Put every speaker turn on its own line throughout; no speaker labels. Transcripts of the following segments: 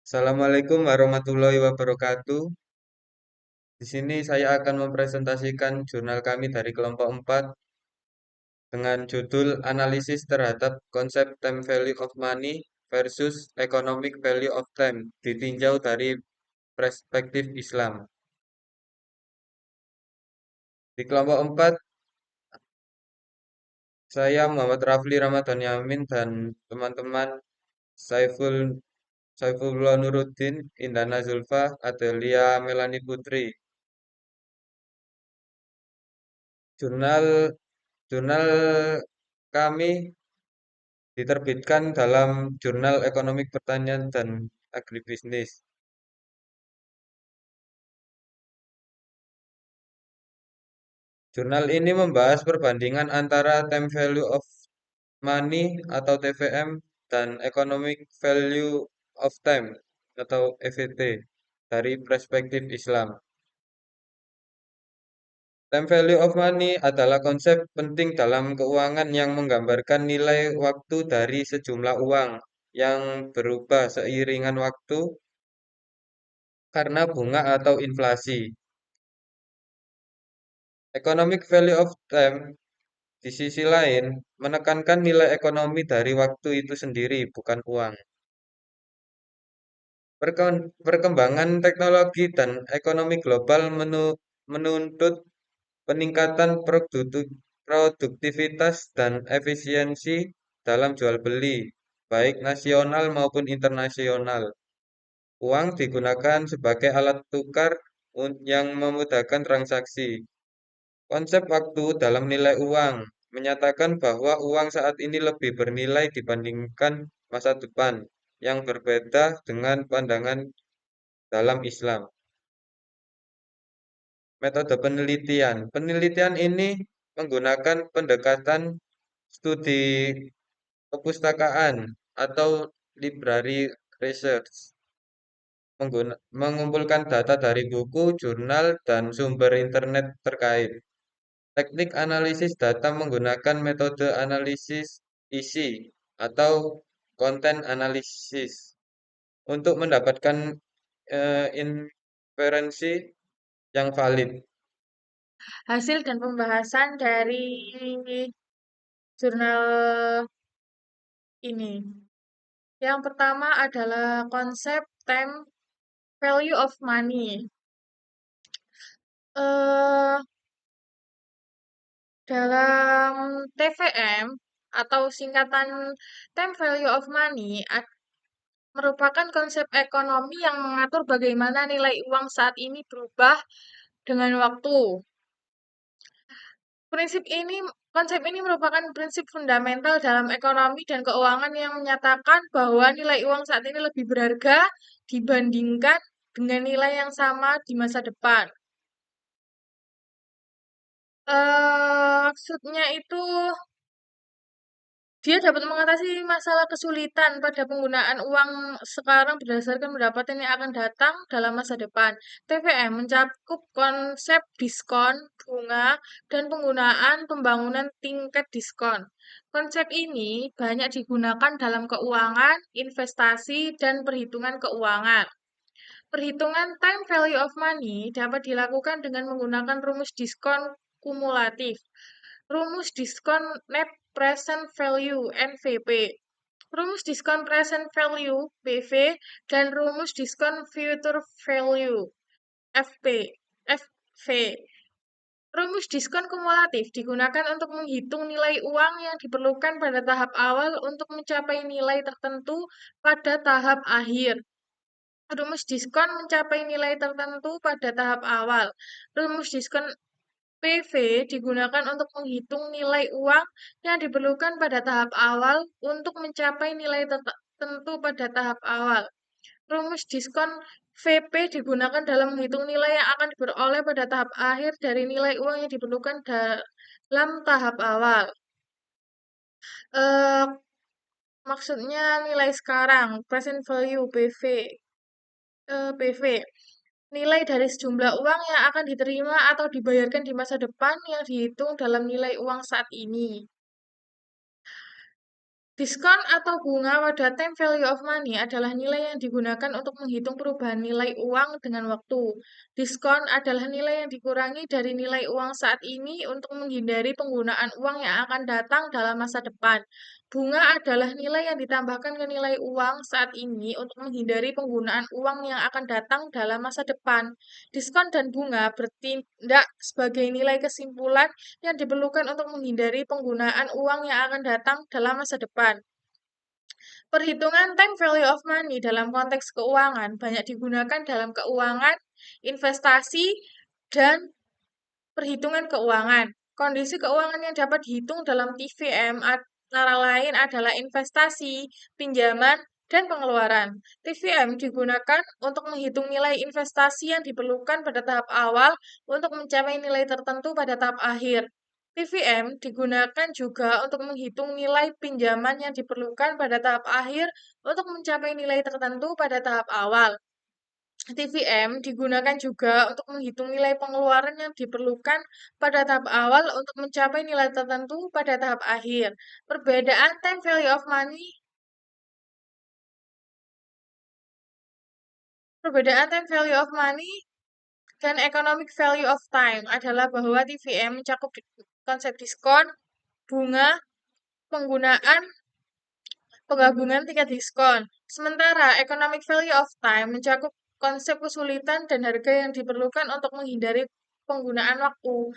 Assalamualaikum warahmatullahi wabarakatuh. Di sini saya akan mempresentasikan jurnal kami dari kelompok 4 dengan judul Analisis terhadap konsep Time Value of Money versus Economic Value of Time ditinjau dari perspektif Islam. Di kelompok 4, saya Muhammad Rafli Ramadhan Yamin dan teman-teman Saiful Saifullah Nuruddin, Indana Zulfa, Adelia Melani Putri. Jurnal jurnal kami diterbitkan dalam Jurnal Ekonomi Pertanian dan Agribisnis. Jurnal ini membahas perbandingan antara time value of money atau TVM dan economic value of time atau EVT dari perspektif Islam. Time value of money adalah konsep penting dalam keuangan yang menggambarkan nilai waktu dari sejumlah uang yang berubah seiringan waktu karena bunga atau inflasi. Economic value of time, di sisi lain, menekankan nilai ekonomi dari waktu itu sendiri, bukan uang. Perkembangan teknologi dan ekonomi global menuntut peningkatan produktivitas dan efisiensi dalam jual beli, baik nasional maupun internasional. Uang digunakan sebagai alat tukar yang memudahkan transaksi. Konsep waktu dalam nilai uang menyatakan bahwa uang saat ini lebih bernilai dibandingkan masa depan, yang berbeda dengan pandangan dalam Islam. Metode penelitian. Penelitian ini menggunakan pendekatan studi perpustakaan atau library research, mengumpulkan data dari buku, jurnal, dan sumber internet terkait. Teknik analisis data menggunakan metode analisis isi atau konten analisis untuk mendapatkan inferensi yang valid.
Hasil dan pembahasan dari jurnal ini. Yang pertama adalah konsep time value of money. Eh, dalam TVM atau singkatan time value of money merupakan konsep ekonomi yang mengatur bagaimana nilai uang saat ini berubah dengan waktu. Prinsip ini, konsep ini merupakan prinsip fundamental dalam ekonomi dan keuangan yang menyatakan bahwa nilai uang saat ini lebih berharga dibandingkan dengan nilai yang sama di masa depan. Maksudnya itu dia dapat mengatasi masalah kesulitan pada penggunaan uang sekarang berdasarkan pendapatan yang akan datang dalam masa depan. TVM mencakup konsep diskon, bunga, dan penggunaan pembangunan tingkat diskon. Konsep ini banyak digunakan dalam keuangan, investasi, dan perhitungan keuangan. Perhitungan time value of money dapat dilakukan dengan menggunakan rumus diskon kumulatif, rumus diskon net present value (NVP), rumus diskon present value (PV), dan rumus diskon future value (FV). Rumus diskon kumulatif digunakan untuk menghitung nilai uang yang diperlukan pada tahap awal untuk mencapai nilai tertentu pada tahap akhir. Rumus diskon mencapai nilai tertentu pada tahap awal. Rumus diskon PV digunakan untuk menghitung nilai uang yang diperlukan pada tahap awal untuk mencapai nilai tertentu pada tahap awal. Rumus diskon VP digunakan dalam menghitung nilai yang akan diperoleh pada tahap akhir dari nilai uang yang diperlukan dalam tahap awal. Eh, maksudnya nilai sekarang, present value PV. PV. Nilai dari sejumlah uang yang akan diterima atau dibayarkan di masa depan yang dihitung dalam nilai uang saat ini. Diskon atau bunga pada time value of money adalah nilai yang digunakan untuk menghitung perubahan nilai uang dengan waktu. Diskon adalah nilai yang dikurangi dari nilai uang saat ini untuk menghindari penggunaan uang yang akan datang dalam masa depan. Bunga adalah nilai yang ditambahkan ke nilai uang saat ini untuk menghindari penggunaan uang yang akan datang dalam masa depan. Diskon dan bunga bertindak sebagai nilai kesimpulan yang diperlukan untuk menghindari penggunaan uang yang akan datang dalam masa depan. Perhitungan time value of money dalam konteks keuangan banyak digunakan dalam keuangan, investasi, dan perhitungan keuangan. Kondisi keuangan yang dapat dihitung dalam TVM antara lain adalah investasi, pinjaman, dan pengeluaran. TVM digunakan untuk menghitung nilai investasi yang diperlukan pada tahap awal untuk mencapai nilai tertentu pada tahap akhir. TVM digunakan juga untuk menghitung nilai pinjaman yang diperlukan pada tahap akhir untuk mencapai nilai tertentu pada tahap awal. TVM digunakan juga untuk menghitung nilai pengeluaran yang diperlukan pada tahap awal untuk mencapai nilai tertentu pada tahap akhir. Perbedaan time value of money, perbedaan time value of money dan economic value of time adalah bahwa TVM mencakup konsep diskon, bunga, penggunaan, penggabungan tingkat diskon. Sementara economic value of time mencakup konsep kesulitan dan harga yang diperlukan untuk menghindari penggunaan waktu.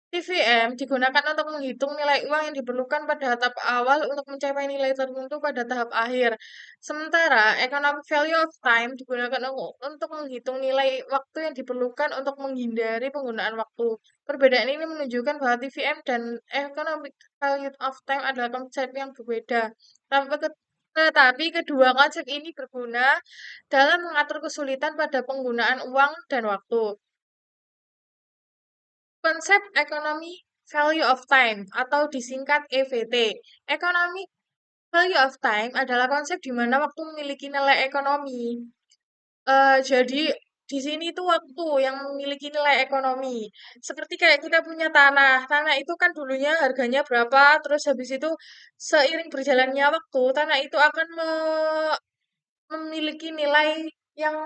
TVM digunakan untuk menghitung nilai uang yang diperlukan pada tahap awal untuk mencapai nilai tertentu pada tahap akhir. Sementara economic value of time digunakan untuk menghitung nilai waktu yang diperlukan untuk menghindari penggunaan waktu. Perbedaan ini menunjukkan bahwa TVM dan economic value of time adalah konsep yang berbeda. Tetapi kedua konsep ini berguna dalam mengatur kesulitan pada penggunaan uang dan waktu. Konsep ekonomi value of time atau disingkat EVT. Ekonomi value of time adalah konsep di mana waktu memiliki nilai ekonomi. Jadi di sini tuh waktu yang memiliki nilai ekonomi. Seperti kayak kita punya tanah. Tanah itu kan dulunya harganya berapa, terus habis itu seiring berjalannya waktu, tanah itu akan memiliki nilai yang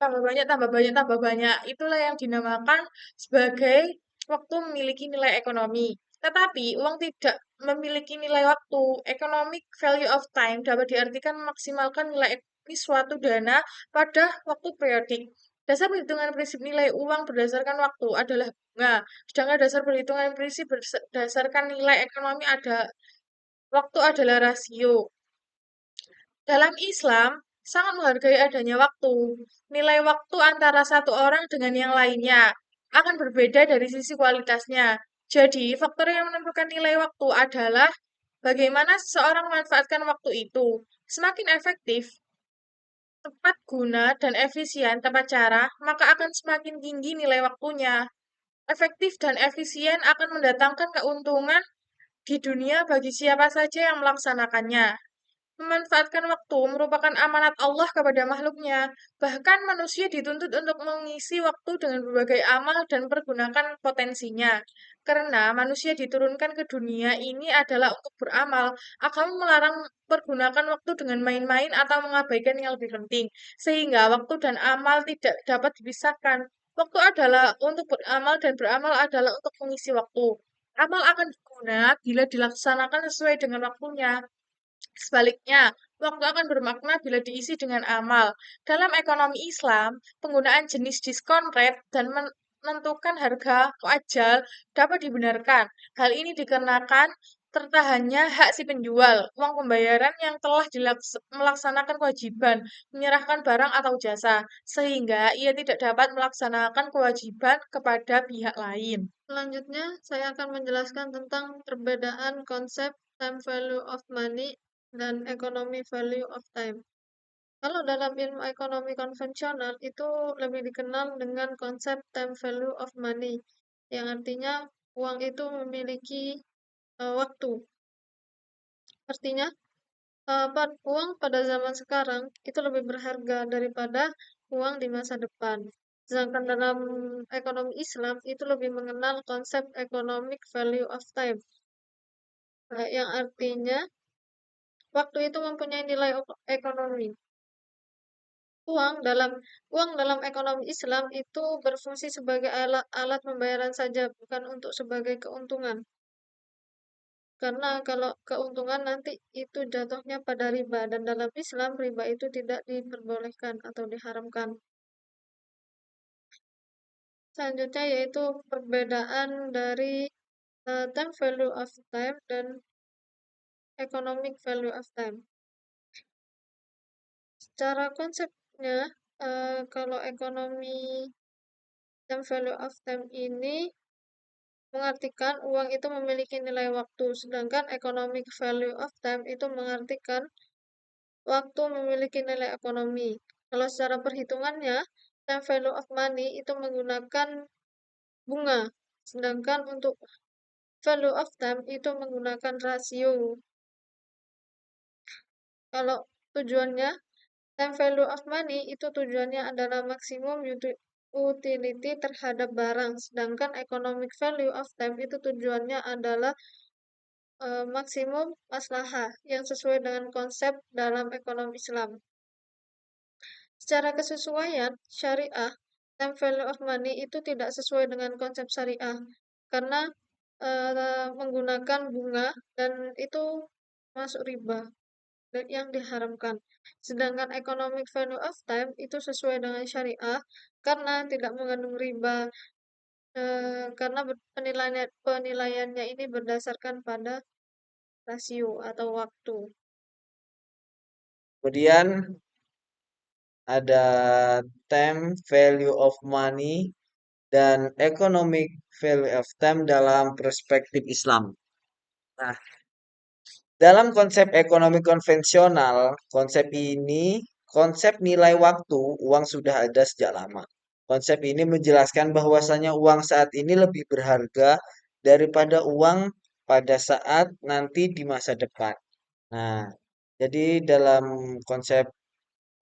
tambah banyak, tambah banyak, tambah banyak. Itulah yang dinamakan sebagai waktu memiliki nilai ekonomi. Tetapi uang tidak memiliki nilai waktu. Economic value of time dapat diartikan memaksimalkan nilai ekonomi suatu dana pada waktu periodik. Dasar perhitungan prinsip nilai uang berdasarkan waktu adalah bunga, sedangkan dasar perhitungan prinsip berdasarkan nilai ekonomi ada waktu adalah rasio. Dalam Islam, sangat menghargai adanya waktu. Nilai waktu antara satu orang dengan yang lainnya akan berbeda dari sisi kualitasnya. Jadi, faktor yang menentukan nilai waktu adalah bagaimana seseorang memanfaatkan waktu itu. Semakin efektif, tepat guna, dan efisien tepat cara, maka akan semakin tinggi nilai waktunya. Efektif dan efisien akan mendatangkan keuntungan di dunia bagi siapa saja yang melaksanakannya. Memanfaatkan waktu merupakan amanat Allah kepada makhluknya. Bahkan manusia dituntut untuk mengisi waktu dengan berbagai amal dan pergunakan potensinya. Karena manusia diturunkan ke dunia ini adalah untuk beramal. Agama melarang pergunakan waktu dengan main-main atau mengabaikan yang lebih penting. Sehingga waktu dan amal tidak dapat dipisahkan. Waktu adalah untuk beramal dan beramal adalah untuk mengisi waktu. Amal akan berguna bila dilaksanakan sesuai dengan waktunya. Sebaliknya, waktu akan bermakna bila diisi dengan amal. Dalam ekonomi Islam, penggunaan jenis diskon rate dan menentukan harga ajal dapat dibenarkan. Hal ini dikarenakan tertahannya hak si penjual, uang pembayaran yang telah melaksanakan kewajiban menyerahkan barang atau jasa, sehingga ia tidak dapat melaksanakan kewajiban kepada pihak lain. Selanjutnya, saya akan menjelaskan tentang perbedaan konsep time value of money dan economy value of time. Kalau dalam ilmu ekonomi konvensional itu lebih dikenal dengan konsep time value of money, yang artinya uang itu memiliki waktu. Artinya, uang pada zaman sekarang itu lebih berharga daripada uang di masa depan. Sedangkan dalam ekonomi Islam itu lebih mengenal konsep economic value of time, yang artinya waktu itu mempunyai nilai ekonomi. Uang dalam ekonomi Islam itu berfungsi sebagai alat pembayaran saja, bukan untuk sebagai keuntungan. Karena kalau keuntungan nanti itu jatuhnya pada riba, dan dalam Islam riba itu tidak diperbolehkan atau diharamkan. Selanjutnya yaitu perbedaan dari time value of time dan economic value of time. Secara konsepnya, kalau ekonomi time value of time ini mengartikan uang itu memiliki nilai waktu, sedangkan economic value of time itu mengartikan waktu memiliki nilai ekonomi. Kalau secara perhitungannya, time value of money itu menggunakan bunga, sedangkan untuk value of time itu menggunakan rasio. Kalau tujuannya, time value of money itu tujuannya adalah maksimum utility terhadap barang, sedangkan economic value of time itu tujuannya adalah maksimum maslahah yang sesuai dengan konsep dalam ekonomi Islam. Secara kesesuaian syariah, time value of money itu tidak sesuai dengan konsep syariah karena menggunakan bunga dan itu masuk riba dan yang diharamkan. Sedangkan economic value of time itu sesuai dengan syariah karena tidak mengandung riba, karena penilaiannya ini berdasarkan pada rasio atau waktu.
Kemudian ada time value of money dan economic value of time dalam perspektif Islam. Nah, dalam konsep ekonomi konvensional, konsep nilai waktu, uang sudah ada sejak lama. Konsep ini menjelaskan bahwasanya uang saat ini lebih berharga daripada uang pada saat nanti di masa depan. Nah, jadi dalam konsep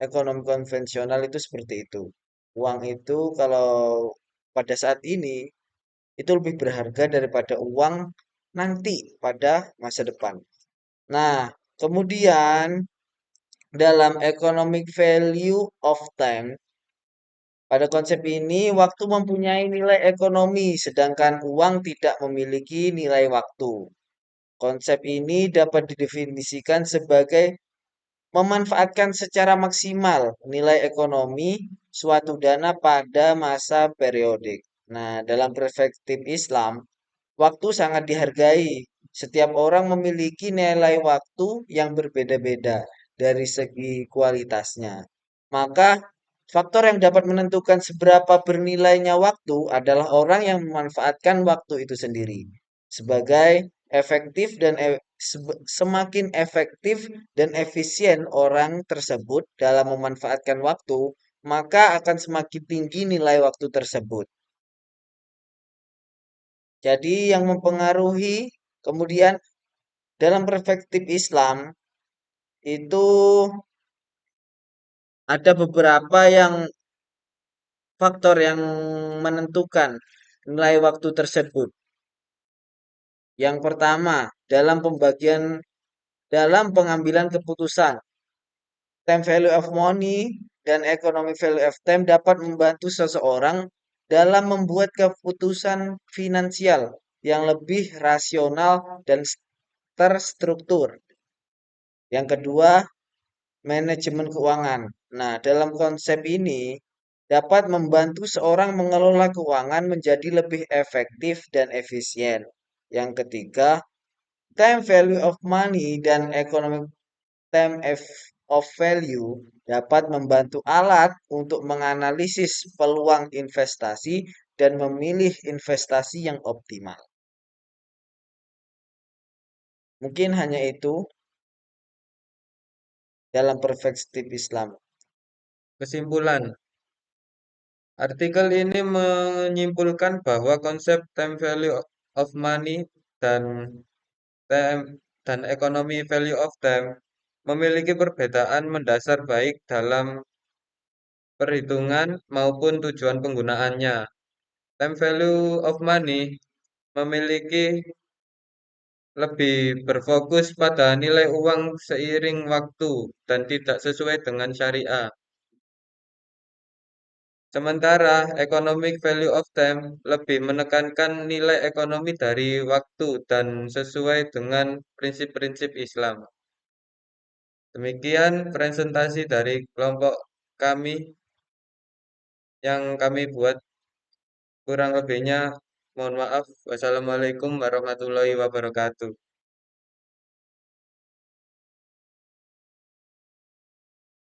ekonomi konvensional itu seperti itu. Uang itu kalau pada saat ini itu lebih berharga daripada uang nanti pada masa depan. Nah, kemudian dalam economic value of time, pada konsep ini waktu mempunyai nilai ekonomi, sedangkan uang tidak memiliki nilai waktu. Konsep ini dapat didefinisikan sebagai memanfaatkan secara maksimal nilai ekonomi suatu dana pada masa periodik. Nah, dalam perspektif Islam, waktu sangat dihargai. Setiap orang memiliki nilai waktu yang berbeda-beda dari segi kualitasnya. Maka, faktor yang dapat menentukan seberapa bernilainya waktu adalah orang yang memanfaatkan waktu itu sendiri. Sebagai efektif dan semakin efektif dan efisien orang tersebut dalam memanfaatkan waktu, maka akan semakin tinggi nilai waktu tersebut. Jadi yang mempengaruhi kemudian dalam perspektif Islam itu ada beberapa faktor yang menentukan nilai waktu tersebut. Yang pertama, dalam pengambilan keputusan, time value of money dan economic value of time dapat membantu seseorang dalam membuat keputusan finansial yang lebih rasional dan terstruktur. Yang kedua, manajemen keuangan. Nah, dalam konsep ini dapat membantu seorang mengelola keuangan menjadi lebih efektif dan efisien. Yang ketiga, time value of money dan economic time of value dapat membantu alat untuk menganalisis peluang investasi dan memilih investasi yang optimal. Mungkin hanya itu dalam perspektif Islam.
Kesimpulan, artikel ini menyimpulkan bahwa konsep time value of money dan time dan economy value of time memiliki perbedaan mendasar baik dalam perhitungan maupun tujuan penggunaannya. Time value of money memiliki lebih berfokus pada nilai uang seiring waktu dan tidak sesuai dengan syariah. Sementara economic value of time lebih menekankan nilai ekonomi dari waktu dan sesuai dengan prinsip-prinsip Islam. Demikian presentasi dari kelompok kami yang kami buat. Kurang lebihnya mohon maaf. Wassalamualaikum warahmatullahi wabarakatuh.